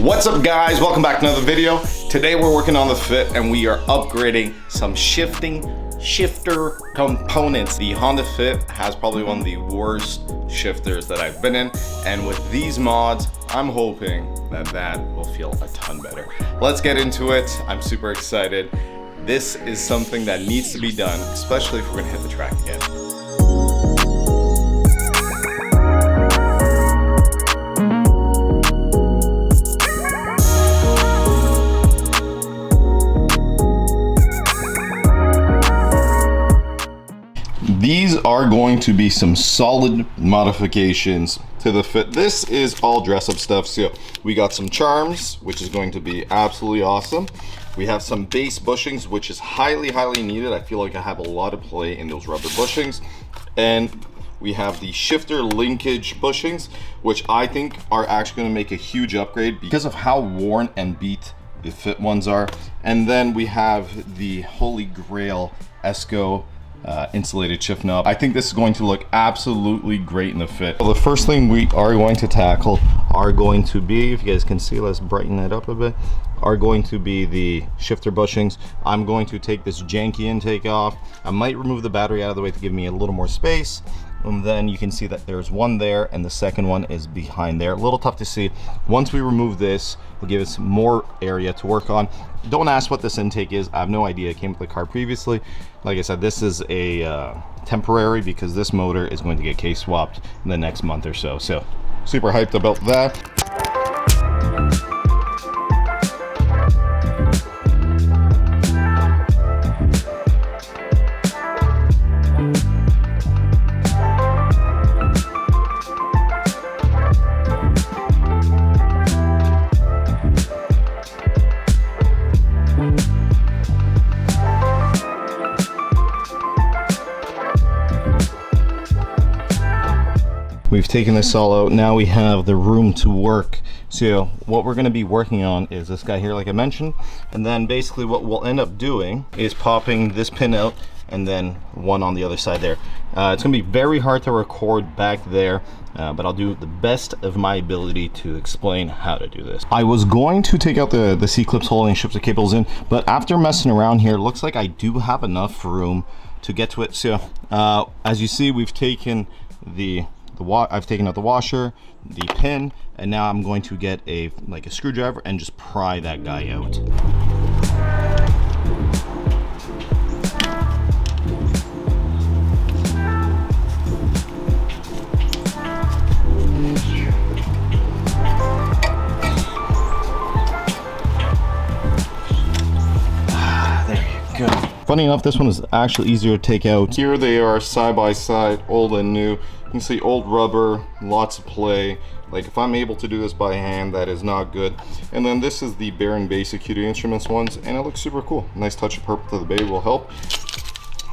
What's up guys, welcome back to another video. Today we're working on the fit and we are upgrading some shifter components. The Honda Fit has probably one of the worst shifters that I've been in, and with these mods I'm hoping that will feel a ton better. Let's get into it. I'm super excited. This is something that needs to be done, especially if we're gonna hit the track again. These are going to be some solid modifications to the fit. This is all dress up stuff. So we got some charms, which is going to be absolutely awesome. We have some base bushings, which is highly needed. I feel like I have a lot of play in those rubber bushings. And we have the shifter linkage bushings, which I think are actually going to make a huge upgrade because of how worn and beat the fit ones are. And then we have the holy grail Esco insulated shift knob. I think this is going to look absolutely great in the fit. Well, the first thing we are going to tackle are going to be, if you guys can see, let's brighten that up a bit, are going to be the shifter bushings. I'm going to take this janky intake off. I might remove the battery out of the way to give me a little more space. And then you can see that there's one there and the second one is behind there. A little tough to see. Once we remove this, it'll give us more area to work on. Don't ask what this intake is. I have no idea. It came with the car previously. Like I said, this is a temporary because this motor is going to get case swapped in the next month or so. So super hyped about that. We've taken this all out. Now we have the room to work. So what we're going to be working on is this guy here, like I mentioned, and then basically what we'll end up doing is popping this pin out and then one on the other side there. It's going to be very hard to record back there, but I'll do the best of my ability to explain how to do this. I was going to take out the C-clips holding shifter cables in, but after messing around here, it looks like I do have enough room to get to it. So as you see, we've taken I've taken out the washer, the pin, and now I'm going to get a screwdriver and just pry that guy out. There you go. Funny enough, this one is actually easier to take out. Here they are side by side, old and new. You can see old rubber, lots of play. Like if I'm able to do this by hand, that is not good. And then this is the bare and basic Acuity Instruments ones, and it looks super cool. Nice touch of purple to the bay will help.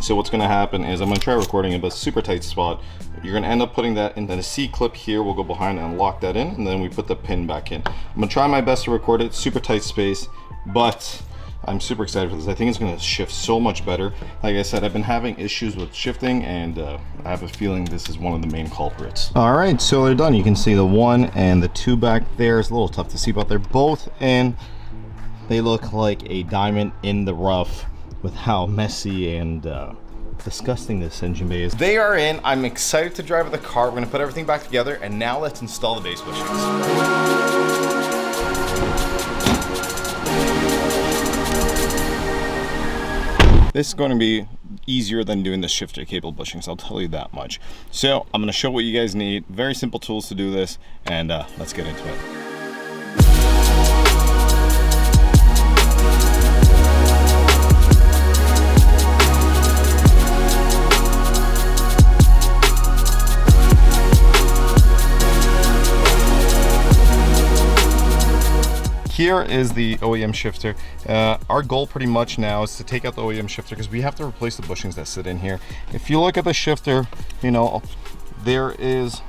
So what's gonna happen is I'm gonna try recording it, but super tight spot. You're gonna end up putting that in the C clip here. We'll go behind and lock that in, and then we put the pin back in. I'm gonna try my best to record it, super tight space, but I'm super excited for this. I think it's going to shift so much better. Like I said, I've been having issues with shifting, and I have a feeling this is one of the main culprits. All right, so they're done. You can see the 1 and the 2 back there. It's a little tough to see, but they're both in. They look like a diamond in the rough with how messy and disgusting this engine bay is. They are in. I'm excited to drive the car. We're going to put everything back together, and now let's install the base bushings. This is going to be easier than doing the shifter cable bushings, I'll tell you that much. So I'm going to show what you guys need. Very simple tools to do this, and let's get into it. Here is the OEM shifter. Our goal pretty much now is to take out the OEM shifter because we have to replace the bushings that sit in here. If you look at the shifter, you know, there's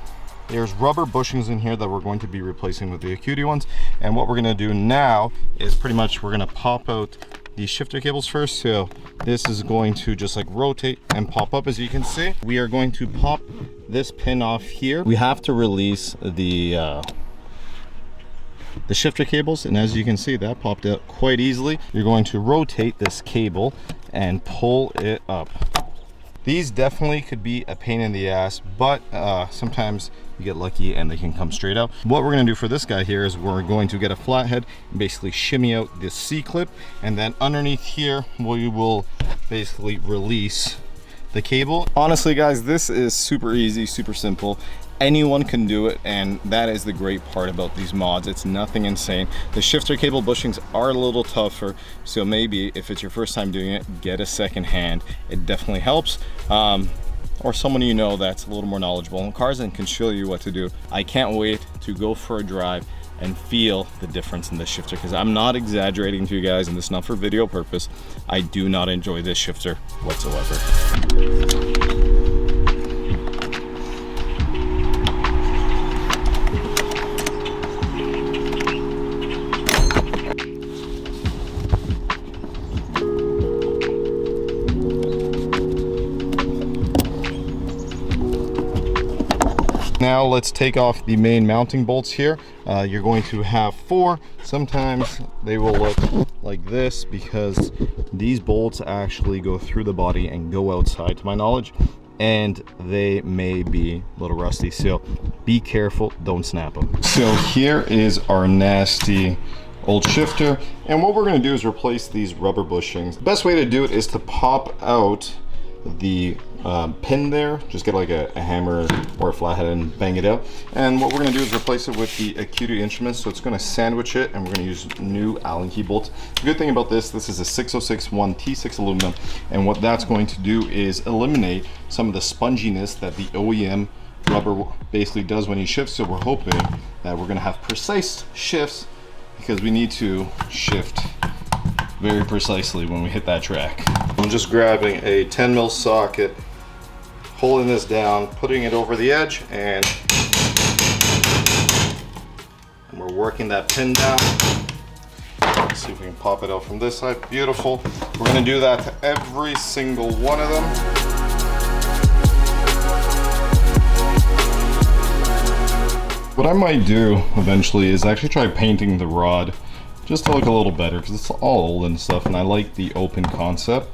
rubber bushings in here that we're going to be replacing with the Acuity ones. And what we're gonna do now is pretty much we're gonna pop out these shifter cables first. So this is going to just like rotate and pop up, as you can see. We are going to pop this pin off here. We have to release the the shifter cables, and as you can see, that popped out quite easily. You're going to rotate this cable and pull it up. These definitely could be a pain in the ass, but sometimes you get lucky and they can come straight out. What we're gonna do for this guy here is we're going to get a flathead and basically shimmy out this C-clip, and then underneath here we will basically release the cable. Honestly guys, this is super easy, super simple. Anyone can do it, and that is the great part about these mods. It's nothing insane. The shifter cable bushings are a little tougher, so maybe if it's your first time doing it, get a second hand. It definitely helps. Or someone you know that's a little more knowledgeable in cars and can show you what to do. I can't wait to go for a drive and feel the difference in this shifter, because I'm not exaggerating to you guys, and this is not for video purpose. I do not enjoy this shifter whatsoever. Now let's take off the main mounting bolts here. You're going to have 4. Sometimes they will look like this because these bolts actually go through the body and go outside, to my knowledge, and they may be a little rusty, so be careful, don't snap them. So here is our nasty old shifter, and what we're going to do is replace these rubber bushings. The best way to do it is to pop out the pin there. Just get like a hammer or a flathead and bang it out. And what we're going to do is replace it with the Acuity instruments, so it's going to sandwich it, and we're going to use new Allen key bolts. The good thing about this is a 606 1 T6 aluminum, and what that's going to do is eliminate some of the sponginess that the OEM rubber basically does when you shift. So we're hoping that we're going to have precise shifts, because we need to shift very precisely when we hit that track. I'm just grabbing a 10 mil socket, holding this down, putting it over the edge, and we're working that pin down. Let's see if we can pop it out from this side. Beautiful. We're going to do that to every single one of them. What I might do eventually is actually try painting the rod just to look a little better, because it's all old and stuff, and I like the open concept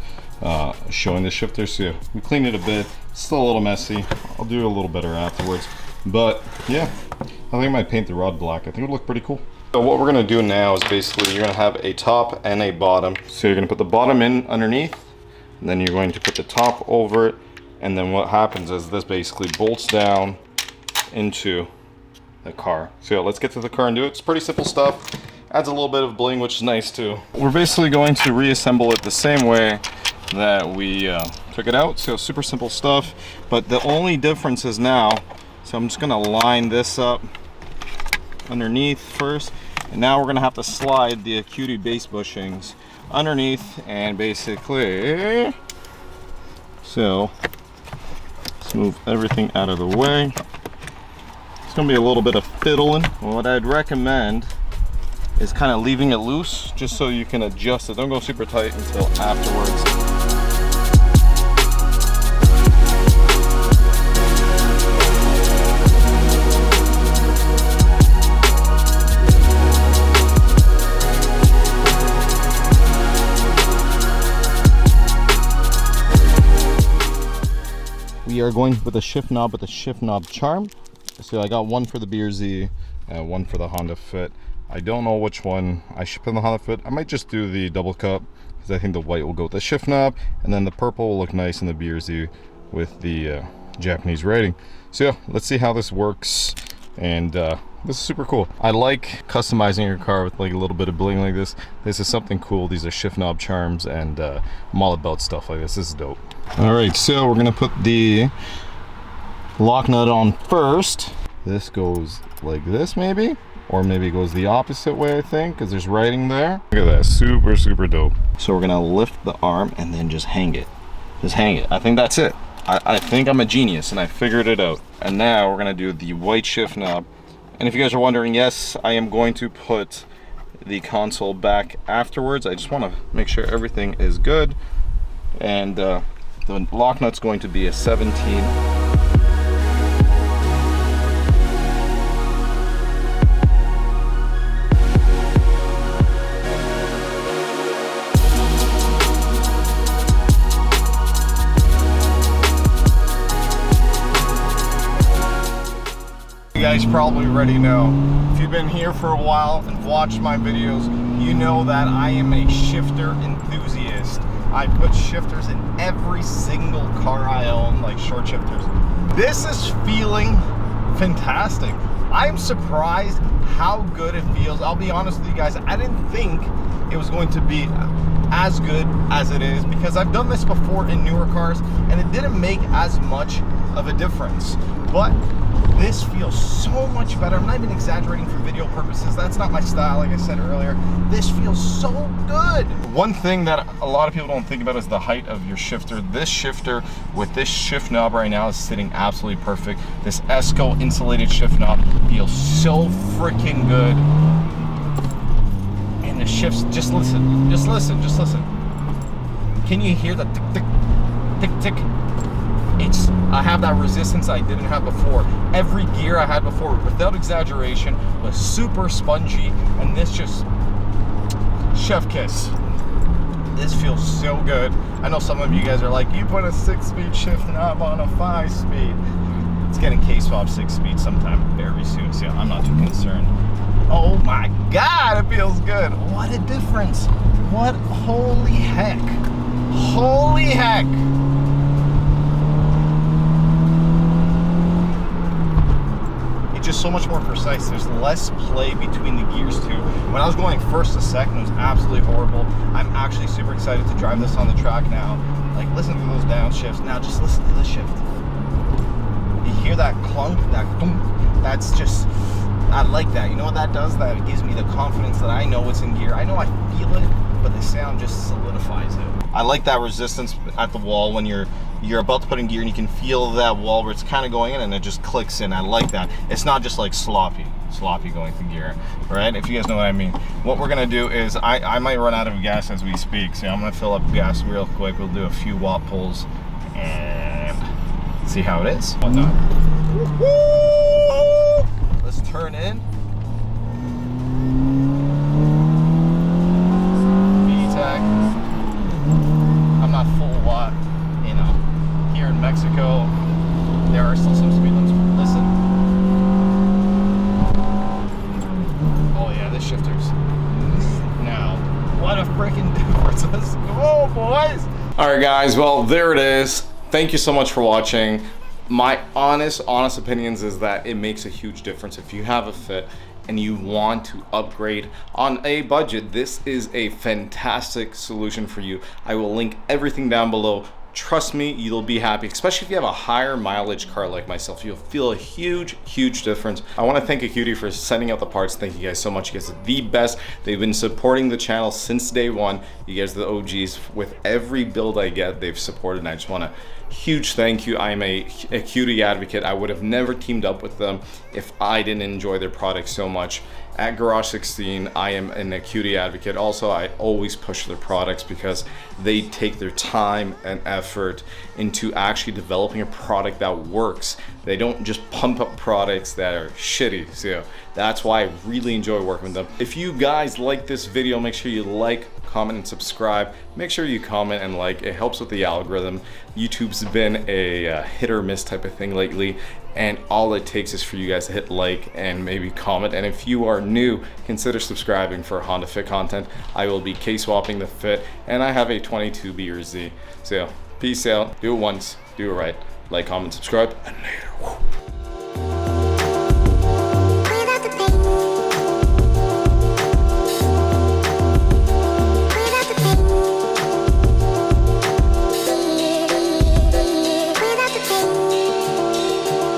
showing the shifter. So yeah, we cleaned it a bit. It's still a little messy. I'll do a little better afterwards, but yeah, I think I might paint the rod black. I think it would look pretty cool. So what we're gonna do now is basically you're gonna have a top and a bottom. So you're gonna put the bottom in underneath, and then you're going to put the top over it, and then what happens is this basically bolts down into the car. So yeah, let's get to the car and do it. It's pretty simple stuff. Adds a little bit of bling, which is nice too. We're basically going to reassemble it the same way that we took it out. So super simple stuff, but the only difference is now, so I'm just gonna line this up underneath first, and now we're gonna have to slide the Acuity base bushings underneath, and basically, so let's move everything out of the way. It's gonna be a little bit of fiddling. What I'd recommend is kind of leaving it loose, just so you can adjust it. Don't go super tight until afterwards. We are going with a shift knob with a shift knob charm. So I got one for the BRZ, one for the Honda Fit. I don't know which one I should put in the Honda Fit. I might just do the double cup, because I think the white will go with the shift knob, and then the purple will look nice in the BRZ with the Japanese writing. So yeah, let's see how this works, and this is super cool. I like customizing your car with like a little bit of bling like this. This is something cool. These are shift knob charms and I'm all about stuff like this. This is dope. All right, so we're gonna put the lock nut on first. This goes like this maybe, or maybe it goes the opposite way, I think, because there's writing there. Look at that, super, super dope. So we're gonna lift the arm and then just hang it. Just hang it. I think that's it. I think I'm a genius and I figured it out. And now we're gonna do the white shift knob. And if you guys are wondering, yes, I am going to put the console back afterwards. I just wanna make sure everything is good. And the lock nut's going to be a 17. probably already know. If you've been here for a while and watched my videos, you know that I am a shifter enthusiast. I put shifters in every single car I own, like short shifters. This is feeling fantastic. I'm surprised how good it feels. I'll be honest with you guys, I didn't think it was going to be as good as it is, because I've done this before in newer cars and it didn't make as much of a difference. But this feels so much better. I'm not even exaggerating for video purposes. That's not my style, like I said earlier. This feels so good. One thing that a lot of people don't think about is the height of your shifter. This shifter with this shift knob right now is sitting absolutely perfect. This Esco insulated shift knob feels so freaking good. And the shifts, just listen. Can you hear the tick, tick, tick, tick? I have that resistance I didn't have before. Every gear I had before, without exaggeration, was super spongy, and this just, chef kiss. This feels so good. I know some of you guys are like, you put a 6-speed shift knob on a 5-speed. It's getting K-swap 6-speed sometime very soon, so I'm not too concerned. Oh my God, it feels good. What a difference. What, holy heck. Holy heck. Just so much more precise. There's less play between the gears too. When I was going first to second, it was absolutely horrible. I'm actually super excited to drive this on the track now. Like, listen to those downshifts. Now just listen to the shift. You hear that clunk, that thump? That's just, I like that. You know what that does? That gives me the confidence that I know it's in gear. I know I feel it, but the sound just solidifies it. I like that resistance at the wall when you're about to put in gear and you can feel that wall where it's kind of going in and it just clicks in. I like that. It's not just like sloppy going through gear, right? If you guys know what I mean. What we're gonna do is, I might run out of gas as we speak, so I'm gonna fill up gas real quick. We'll do a few watt pulls and see how it is. Whatnot. Let's turn in. I'm not full watt, you know. Here in Mexico, there are still some speed limits. Listen. Oh yeah, this shifter's now. What a freaking difference. Let's go, boys. All right, guys. Well, there it is. Thank you so much for watching. My honest opinions is that it makes a huge difference. If you have a Fit and you want to upgrade on a budget, this is a fantastic solution for you. I will link everything down below. Trust me, you'll be happy, especially if you have a higher mileage car like myself. You'll feel a huge difference. I want to thank Acuity for sending out the parts. Thank you guys so much. You guys are the best. They've been supporting the channel since day one. You guys are the OGs. With every build I get, they've supported, and I just want to huge thank you. I'm a Acuity advocate. I would have never teamed up with them if I didn't enjoy their product so much. At Garage 16, I am an Acuity advocate. Also, I always push their products because they take their time and effort into actually developing a product that works. They don't just pump up products that are shitty. So that's why I really enjoy working with them. If you guys like this video, make sure you like, comment, and subscribe. Make sure you comment and like. It helps with the algorithm. YouTube's been a hit or miss type of thing lately, and all it takes is for you guys to hit like and maybe comment. And if you are new, consider subscribing for Honda Fit content. I will be K-swapping the Fit, and I have a 22B or Z. So peace out. Do it once, do it right. Like, comment, subscribe, and later. Woo.